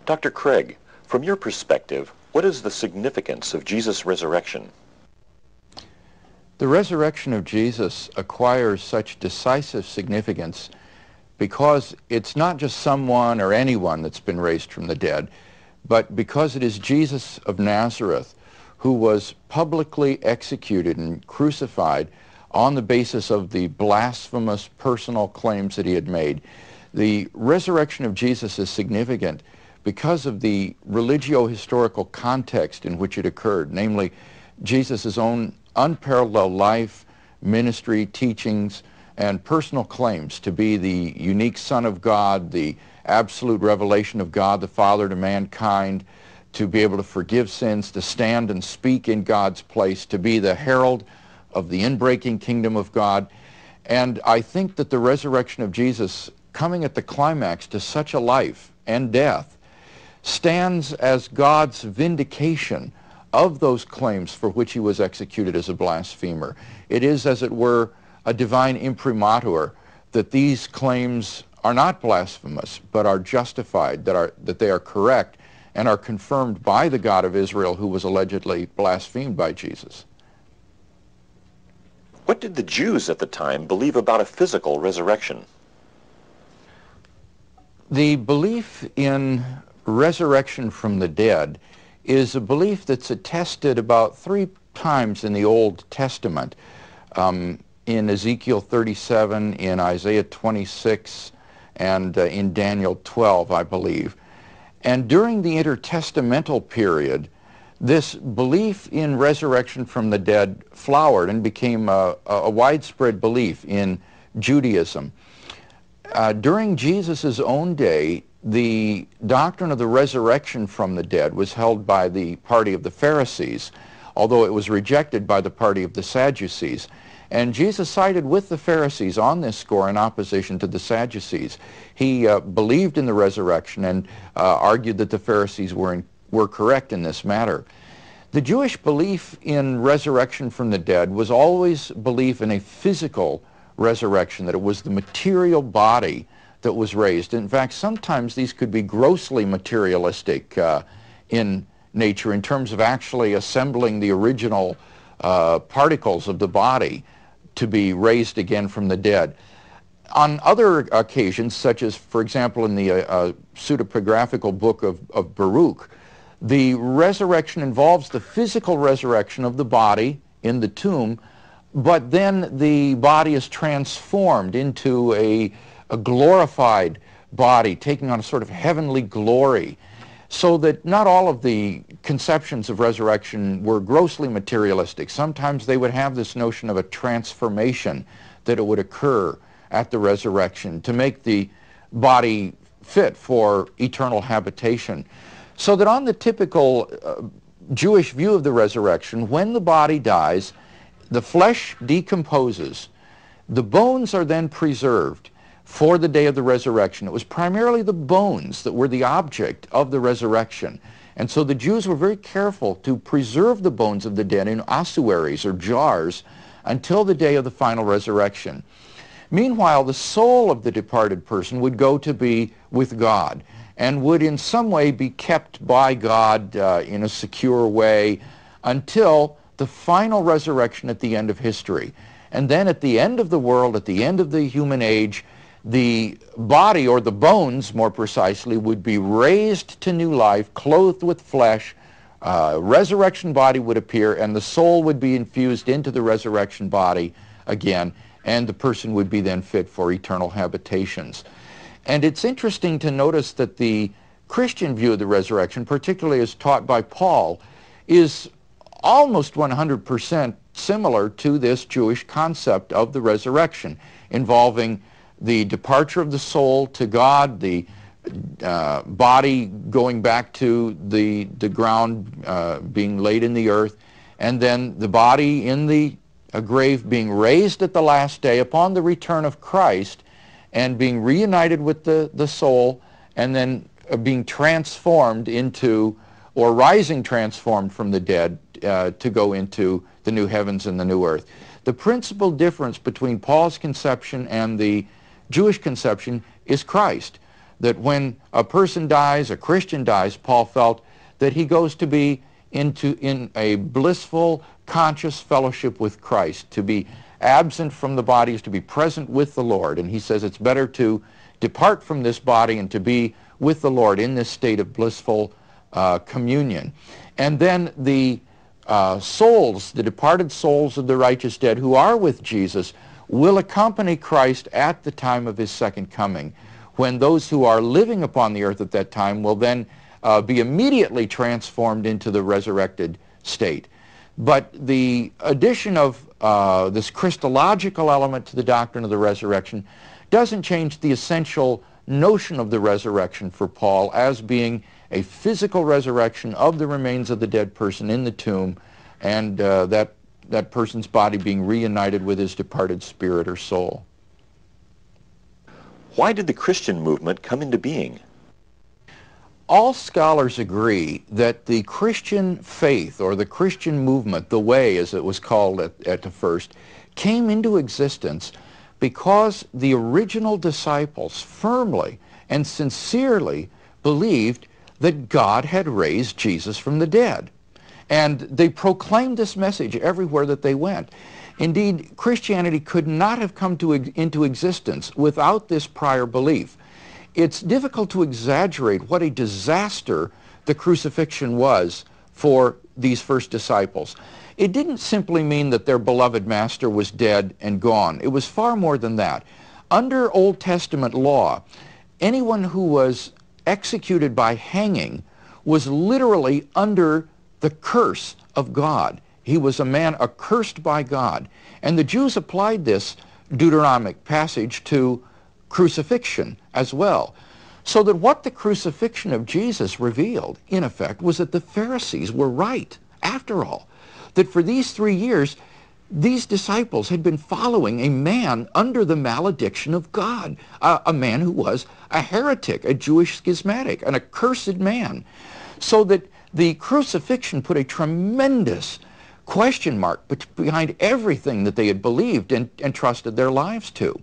Dr. Craig, from your perspective, what is the significance of Jesus' resurrection? The resurrection of Jesus acquires such decisive significance because it's not just someone or anyone that's been raised from the dead, but because it is Jesus of Nazareth who was publicly executed and crucified on the basis of the blasphemous personal claims that he had made. The resurrection of Jesus is significant because of the religio-historical context in which it occurred, namely Jesus' own unparalleled life, ministry, teachings, and personal claims to be the unique Son of God, the absolute revelation of God the Father to mankind, to be able to forgive sins, to stand and speak in God's place, to be the herald of the inbreaking kingdom of God. And I think that the resurrection of Jesus, coming at the climax to such a life and death, stands as God's vindication of those claims for which he was executed as a blasphemer. It is, as it were, a divine imprimatur that these claims are not blasphemous, but are justified, that they are correct, and are confirmed by the God of Israel who was allegedly blasphemed by Jesus. What did the Jews at the time believe about a physical resurrection? The belief in resurrection from the dead is a belief that's attested about 3 times in the Old Testament, in Ezekiel 37, in Isaiah 26, and in Daniel 12, I believe. And during the intertestamental period, this belief in resurrection from the dead flowered and became a widespread belief in Judaism. During Jesus' own day, the doctrine of the resurrection from the dead was held by the party of the Pharisees, although it was rejected by the party of the Sadducees. And Jesus sided with the Pharisees on this score in opposition to the Sadducees. He believed in the resurrection and argued that the Pharisees were correct in this matter. The Jewish belief in resurrection from the dead was always belief in a physical resurrection, that it was the material body that was raised. In fact, sometimes these could be grossly materialistic in nature in terms of actually assembling the original particles of the body to be raised again from the dead. On other occasions, such as, for example, in the pseudepigraphical book of Baruch, the resurrection involves the physical resurrection of the body in the tomb, but then the body is transformed into a glorified body, taking on a sort of heavenly glory, so that not all of the conceptions of resurrection were grossly materialistic. Sometimes they would have this notion of a transformation that it would occur at the resurrection to make the body fit for eternal habitation. So that on the typical Jewish view of the resurrection, when the body dies, the flesh decomposes, the bones are then preserved for the day of the resurrection. It was primarily the bones that were the object of the resurrection. And so the Jews were very careful to preserve the bones of the dead in ossuaries or jars until the day of the final resurrection. Meanwhile, the soul of the departed person would go to be with God and would in some way be kept by God in a secure way until the final resurrection at the end of history. And then at the end of the world, at the end of the human age, the body, or the bones more precisely, would be raised to new life, clothed with flesh. Resurrection body would appear, and the soul would be infused into the resurrection body again, and the person would be then fit for eternal habitations. And it's interesting to notice that the Christian view of the resurrection, particularly as taught by Paul, is almost 100% similar to this Jewish concept of the resurrection, involving the departure of the soul to God, the body going back to the ground, being laid in the earth, and then the body in the grave being raised at the last day upon the return of Christ, and being reunited with the soul, and then being transformed into, or rising transformed from the dead to go into the new heavens and the new earth. The principal difference between Paul's conception and the Jewish conception is Christ. that when a person dies, a Christian dies, Paul felt that he goes to be in a blissful, conscious fellowship with Christ. To be absent from the body is to be present with the Lord. And he says it's better to depart from this body and to be with the Lord in this state of blissful communion. And then the souls, the departed souls of the righteous dead who are with Jesus, will accompany Christ at the time of his second coming, when those who are living upon the earth at that time will then be immediately transformed into the resurrected state. But the addition of this Christological element to the doctrine of the resurrection doesn't change the essential notion of the resurrection for Paul as being a physical resurrection of the remains of the dead person in the tomb, and that person's body being reunited with his departed spirit or soul. Why did the Christian movement come into being? All scholars agree that the Christian faith, or the Christian movement, the way as it was called at the first, came into existence because the original disciples firmly and sincerely believed that God had raised Jesus from the dead. And they proclaimed this message everywhere that they went. Indeed, Christianity could not have come into existence without this prior belief. It's difficult to exaggerate what a disaster the crucifixion was for these first disciples. It didn't simply mean that their beloved master was dead and gone. It was far more than that. Under Old Testament law, anyone who was executed by hanging was literally under the curse of God. He was a man accursed by God. And the Jews applied this Deuteronomic passage to crucifixion as well. So that what the crucifixion of Jesus revealed, in effect, was that the Pharisees were right, after all. That for these 3 years, these disciples had been following a man under the malediction of God, a man who was a heretic, a Jewish schismatic, an accursed man. So that the crucifixion put a tremendous question mark behind everything that they had believed and trusted their lives to.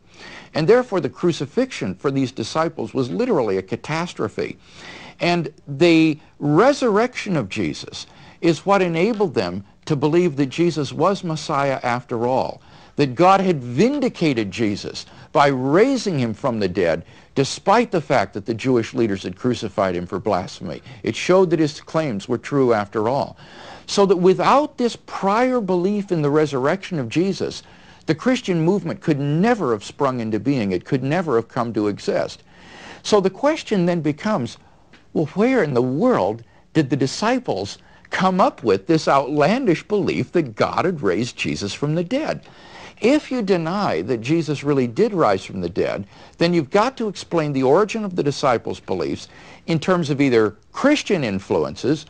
And therefore the crucifixion for these disciples was literally a catastrophe. And the resurrection of Jesus is what enabled them to believe that Jesus was Messiah after all, that God had vindicated Jesus by raising him from the dead, despite the fact that the Jewish leaders had crucified him for blasphemy. It showed that his claims were true after all. So that without this prior belief in the resurrection of Jesus, the Christian movement could never have sprung into being. It could never have come to exist. So the question then becomes, well, where in the world did the disciples come up with this outlandish belief that God had raised Jesus from the dead? If you deny that Jesus really did rise from the dead, then you've got to explain the origin of the disciples' beliefs in terms of either Christian influences,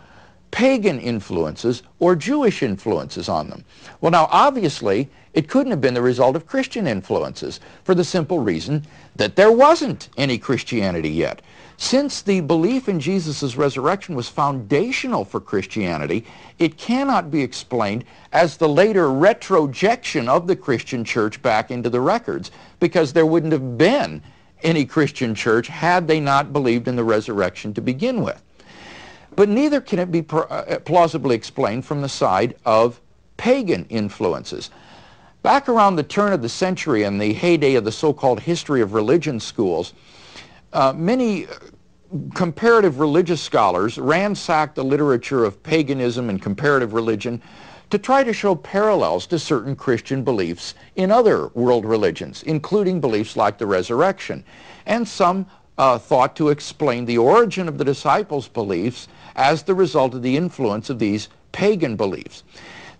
pagan influences, or Jewish influences on them. Well, now, obviously, it couldn't have been the result of Christian influences for the simple reason that there wasn't any Christianity yet. Since the belief in Jesus' resurrection was foundational for Christianity, it cannot be explained as the later retrojection of the Christian church back into the records, because there wouldn't have been any Christian church had they not believed in the resurrection to begin with. But neither can it be plausibly explained from the side of pagan influences. Back around the turn of the century and the heyday of the so-called history of religion schools, many comparative religious scholars ransacked the literature of paganism and comparative religion to try to show parallels to certain Christian beliefs in other world religions, including beliefs like the resurrection. And some thought to explain the origin of the disciples' beliefs as the result of the influence of these pagan beliefs.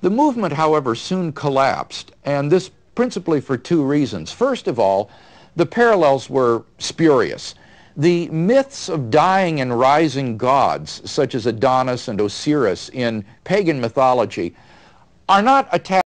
The movement, however, soon collapsed, and this principally for two reasons. First of all, the parallels were spurious. The myths of dying and rising gods, such as Adonis and Osiris in pagan mythology, are not attached